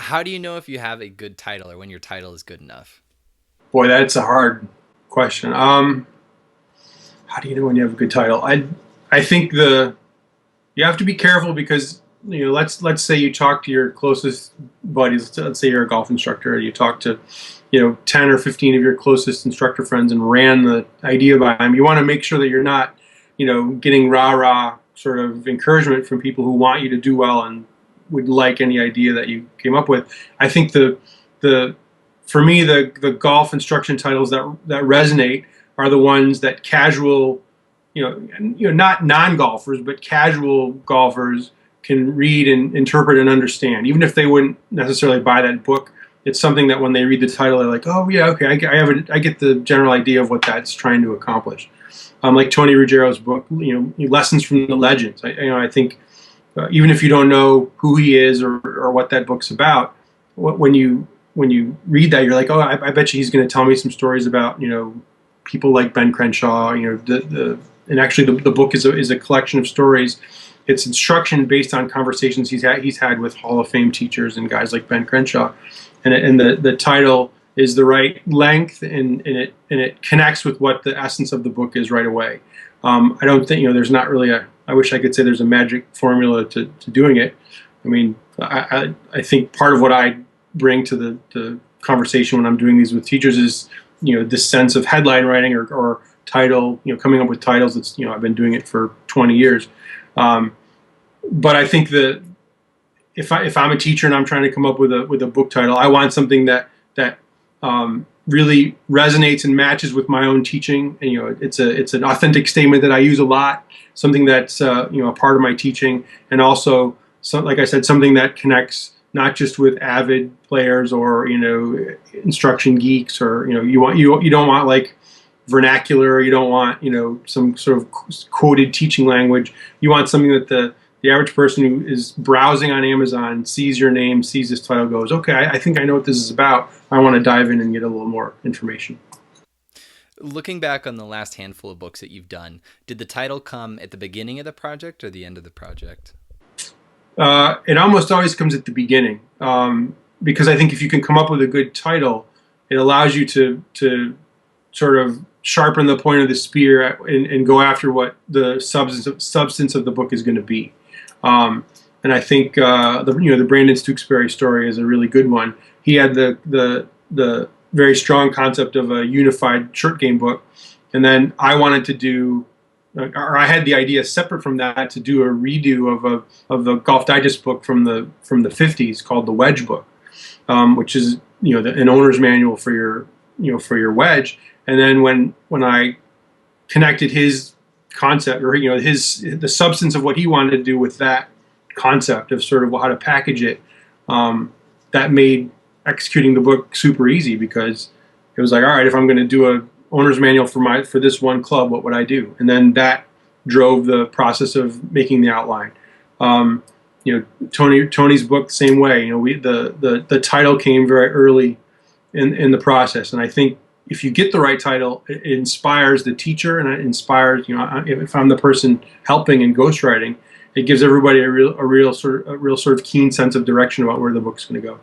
How do you know if you have a good title or when your title is good enough? Boy, that's a hard question. How do you know when you have a good title? I think the you have to be careful because let's say you talk to your closest buddies. Let's say you're a golf instructor, and you talk to 10 or 15 of your closest instructor friends and ran the idea by them. You want to make sure that you're not getting rah-rah sort of encouragement from people who want you to do well and would like any idea that you came up with. I think the for me the golf instruction titles that resonate are the ones that casual, not non-golfers, but casual golfers can read and interpret and understand, even if they wouldn't necessarily buy that book. It's something that when they read the title, they're like, "Oh yeah, okay, I get the general idea of what that's trying to accomplish." Like Tony Ruggiero's book, Lessons from the Legends. I think even if you don't know who he is or what that book's about, when you read that, you're like, "Oh, I bet you he's going to tell me some stories about people like Ben Crenshaw." And actually the book is a collection of stories. It's instruction based on conversations he's had with Hall of Fame teachers and guys like Ben Crenshaw, and the title is the right length, and it connects with what the essence of the book is right away. I don't think there's not really a. I wish I could say there's a magic formula to doing it. I mean, I think part of what I bring to the conversation when I'm doing these with teachers is this sense of headline writing or title, coming up with titles. It's I've been doing it for 20 years. But I think that if I'm a teacher and I'm trying to come up with a book title, I want something that really resonates and matches with my own teaching. And it's an authentic statement that I use a lot, something that's a part of my teaching, and also like I said, something that connects not just with avid players or instruction geeks, or you don't want like vernacular, you don't want some sort of quoted teaching language. You want something that the average person who is browsing on Amazon sees your name, sees this title, goes, okay, I think I know what this is about. I want to dive in and get a little more information. Looking back on the last handful of books that you've done, did the title come at the beginning of the project or the end of the project? It almost always comes at the beginning, because I think if you can come up with a good title, it allows you to sort of sharpen the point of the spear and go after what the substance of the book is going to be. And I think the Brandon Stooksbury story is a really good one. He had the very strong concept of a unified short game book, and then I wanted to do, or I had the idea separate from that to do a redo of the Golf Digest book from the 50s called the Wedge book, which is an owner's manual for your wedge. And then when I connected his concept, or the substance of what he wanted to do with that concept of sort of how to package it, that made executing the book super easy, because it was like, all right, if I'm going to do a owner's manual for this one club, what would I do? And then that drove the process of making the outline. Tony's book, the same way. The title came very early in the process, and I think if you get the right title, it inspires the teacher, and it inspires, if I'm the person helping and ghostwriting, it gives everybody a real sort of keen sense of direction about where the book's going to go.